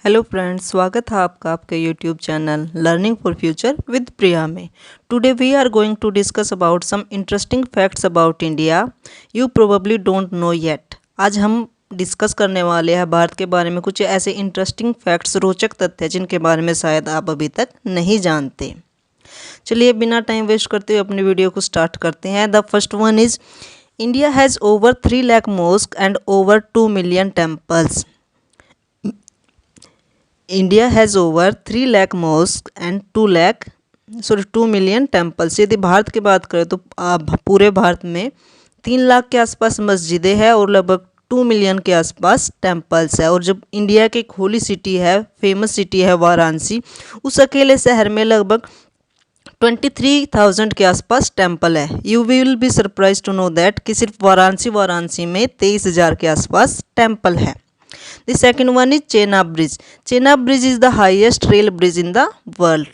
Hello friends, स्वागत है आपका आपके YouTube channel learning for future with Priya में। Today we are going to discuss about some interesting facts about India you probably don't know yet. आज हम discuss करने वाले हैं भारत के बारे में कुछ ऐसे इंटरेस्टिंग फैक्ट्स, रोचक तथ्य जिनके बारे में शायद आप अभी तक नहीं जानते। चलिए बिना टाइम वेस्ट करते हुए अपनी वीडियो को स्टार्ट करते हैं। The first one is India has over 3 lakh mosque and over 2 million temples. India has over 3 lakh mosque and 2 million temples. यदि भारत की बात करें तो पूरे भारत में 3 लाख के आसपास मस्जिदें हैं और लगभग 2 मिलियन के आसपास टेम्पल्स है। और जब इंडिया की एक होली सिटी है, फेमस सिटी है वाराणसी, उस अकेले शहर में लगभग 23,000 के आसपास टेम्पल है। You will be surprise to know that कि सिर्फ वाराणसी में 23,000 के आसपास टेम्पल है। The second one is Chenab bridge. Chenab bridge is the highest rail bridge in the world.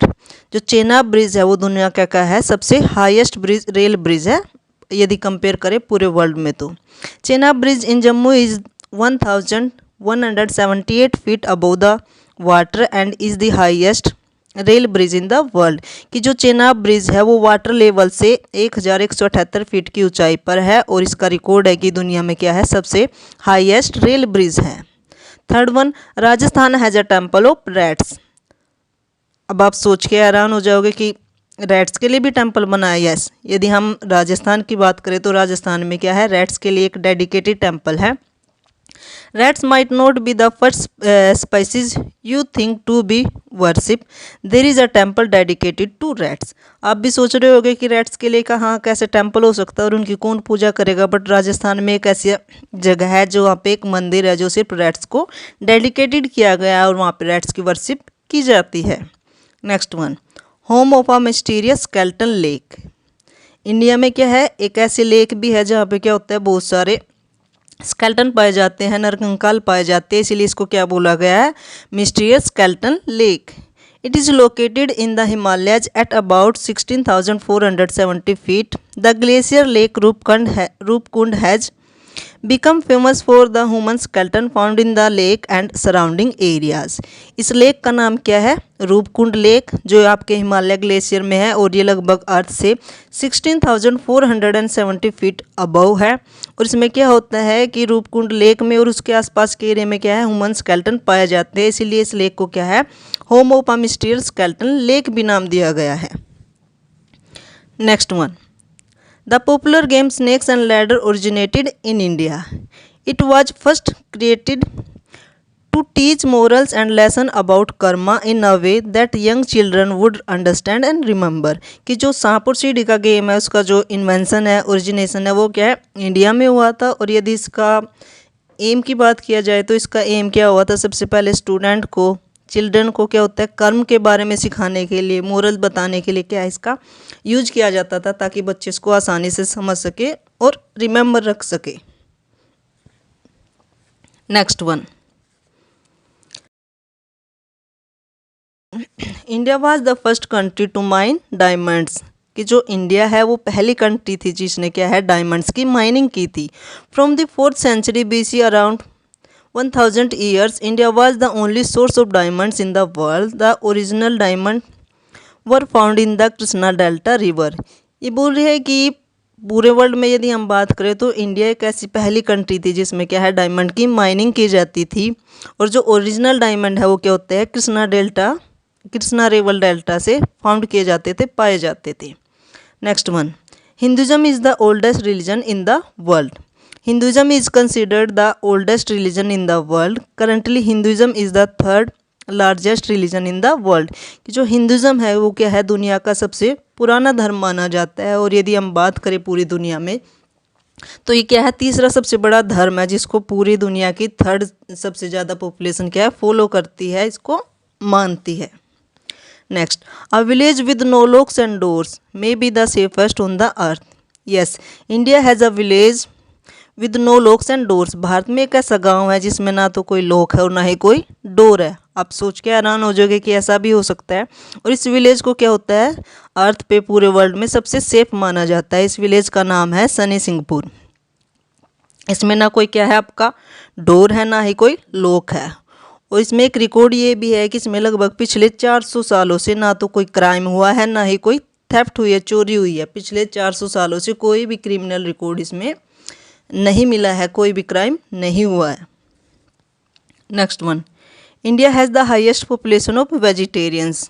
जो चेनाब ब्रिज है वो दुनिया का है सबसे हाईएस्ट रेल ब्रिज है यदि कंपेयर करें पूरे वर्ल्ड में। तो Chenab bridge in Jammu is 1178 feet above the water and is the highest rail bridge in the world. कि जो चेनाब ब्रिज है वो वाटर लेवल से 1178 फीट की ऊंचाई पर है और इसका रिकॉर्ड है कि दुनिया में क्या है, सबसे हाईएस्ट रेल ब्रिज है। Third one, Rajasthan has a temple of rats. अब आप सोच के हैरान हो जाओगे कि रैट्स के लिए भी टेम्पल बनाया। यस, यदि हम राजस्थान की बात करें तो राजस्थान में क्या है, रैट्स के लिए एक डेडिकेटेड टेम्पल है। Rats might not be the first species you think to be worship. There is a temple dedicated to rats. आप भी सोच रहे होगे कि रैट्स के लिए कहाँ कैसे टेम्पल हो सकता है और उनकी कौन पूजा करेगा, बट राजस्थान में एक ऐसी जगह है जो वहाँ पे एक मंदिर है जो सिर्फ रैट्स को डेडिकेटेड किया गया है और वहाँ पे रैट्स की वर्शिप की जाती है। Next one, home of a mysterious skeleton lake. India में क्या है, एक ऐसे लेक भी है जहाँ पे क्या होता है, बहुत सारे स्केलेटन पाए जाते हैं, नरकंकाल पाए जाते हैं, इसीलिए इसको क्या बोला गया है, mysterious skeleton lake. It is located in the Himalayas at about 16,470 feet. The glacier lake Roopkund has become famous for the human skeleton found in the lake and surrounding areas. इस लेक का नाम क्या है, रूपकुंड लेक, जो आपके Himalaya glacier में है और ये लगभग अर्थ से 16,470 फीट अबव है। और इसमें क्या होता है कि रूपकुंड लेक में और उसके आसपास के एरिया में क्या है, ह्यूमन स्केलेटन पाए जाते हैं, इसीलिए इस लेक को क्या है, home of a mysterious skeleton lake भी नाम दिया गया है। Next one, The popular game Snakes and Ladder originated in India. It was first created to teach morals and lesson about karma in a way that young children would understand and remember. कि जो सांप और सीढ़ी का game है उसका जो invention है, ओरिजिनेशन है, वो क्या है, इंडिया में हुआ था। और यदि इसका एम की बात किया जाए तो इसका एम क्या हुआ था, सबसे पहले स्टूडेंट को, चिल्ड्रन को क्या होता है, कर्म के बारे में सिखाने के लिए, मोरल बताने के लिए क्या है, इसका यूज किया जाता था ताकि बच्चे इसको आसानी से समझ सके और रिमेंबर रख सके। Next one, India was the first country to mine diamonds. कि जो इंडिया है वो पहली कंट्री थी जिसने क्या है, डायमंड्स की माइनिंग की थी। From the 4th century BC around 1000 years, India was the only source of diamonds in the world. The original diamond were found in the Krishna Delta River. ये बोल रही है कि पूरे वर्ल्ड में यदि हम बात करें तो इंडिया एक ऐसी पहली कंट्री थी जिसमें क्या है, डायमंड की माइनिंग की जाती थी। और जो ओरिजिनल डायमंड है वो क्या होते हैं, कृष्णा रिवर डेल्टा से फाउंड किए जाते थे, पाए जाते थे। Next one, Hinduism is the oldest religion in the world. Hinduism is considered the oldest religion in the world. Currently, Hinduism is the 3rd largest religion in the world. कि जो Hinduism है वो क्या है, दुनिया का सबसे पुराना धर्म माना जाता है। और यदि हम बात करें पूरी दुनिया में तो ये क्या है, तीसरा सबसे बड़ा धर्म है जिसको पूरी दुनिया की 3rd सबसे ज़्यादा पॉपुलेशन क्या है, फॉलो करती है, इसको मानती है। Next, a village with no locks and doors may be the safest on the earth. Yes, India has a village with no locks and doors. Bharat में एक ऐसा गांव है जिसमें ना तो कोई लॉक है और ना ही कोई डोर है। आप सोच के हैरान हो जाओगे कि ऐसा भी हो सकता है। और इस विलेज को क्या होता है, अर्थ पे पूरे वर्ल्ड में सबसे सेफ माना जाता है। इस विलेज का नाम है सनी सिंहपुर। इसमें ना कोई क्या है, आपका डोर है, ना ही कोई लॉक है। और इसमें एक रिकॉर्ड ये भी है कि इसमें लगभग पिछले 400 सालों से ना तो कोई क्राइम हुआ है, ना ही कोई थेफ्ट हुई है, चोरी हुई है। पिछले 400 सालों से कोई भी क्रिमिनल रिकॉर्ड इसमें नहीं मिला है, कोई भी क्राइम नहीं हुआ है। Next one, India has the highest population of vegetarians.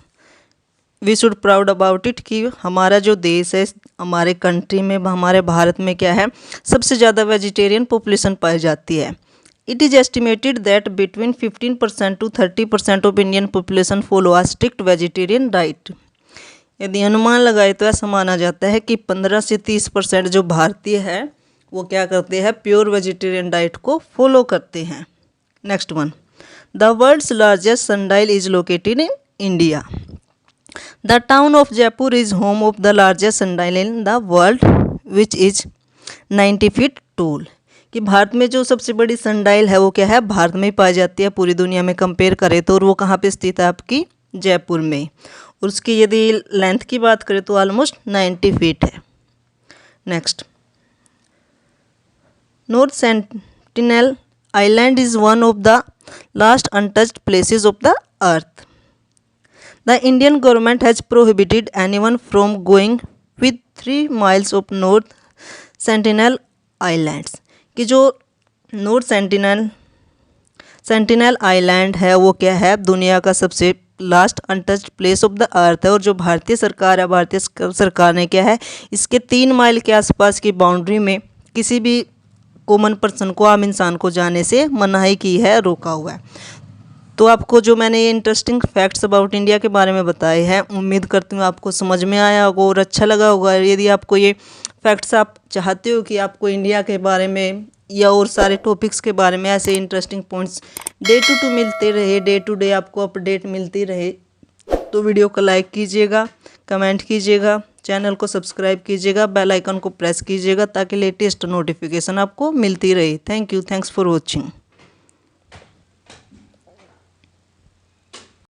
We should proud about it कि हमारा जो देश है, हमारे कंट्री में, हमारे भारत में क्या है, सबसे ज़्यादा वेजिटेरियन पॉपुलेशन पाई जाती है। It is estimated that between 15% to 30% of Indian population follow a strict vegetarian diet. यदि अनुमान लगाए तो ऐसा माना जाता है कि 15 से 30% जो भारतीय है वो क्या करते हैं, प्योर वेजिटेरियन डाइट को फॉलो करते हैं। Next one, the world's largest sundial is located in India. The town of Jaipur is home of the largest sundial in the world which is 90 feet tall. कि भारत में जो सबसे बड़ी सनडाइल है वो क्या है, भारत में ही पाई जाती है पूरी दुनिया में कंपेयर करें तो, और वो कहाँ पे स्थित है आपकी जयपुर में। और उसकी यदि लेंथ की बात करें तो ऑलमोस्ट 90 फीट है। Next, north sentinel island is one of the last untouched places of the earth. The Indian government has prohibited anyone from going with 3 miles of north sentinel islands. कि जो north sentinel island है वो क्या है, दुनिया का सबसे last untouched place of the earth है। और जो भारतीय सरकार है, भारतीय सरकार ने क्या है, इसके 3 माइल के आसपास की बाउंड्री में किसी भी कॉमन पर्सन को, आम इंसान को जाने से मनाही की है, रोका हुआ है। तो आपको जो मैंने ये इंटरेस्टिंग फैक्ट्स अबाउट इंडिया के बारे में बताए हैं, उम्मीद करती हूँ आपको समझ में आया होगा और अच्छा लगा होगा। यदि आपको ये फैक्ट्स आप चाहते हो कि आपको इंडिया के बारे में या और सारे टॉपिक्स के बारे में ऐसे इंटरेस्टिंग पॉइंट्स डे टू मिलते रहे, डे टू डे आपको अपडेट मिलती रहे, तो वीडियो को लाइक कीजिएगा, कमेंट कीजिएगा, चैनल को सब्सक्राइब कीजिएगा, बेल आइकन को प्रेस कीजिएगा ताकि लेटेस्ट नोटिफिकेशन आपको मिलती रहे। Thank you, thanks for watching.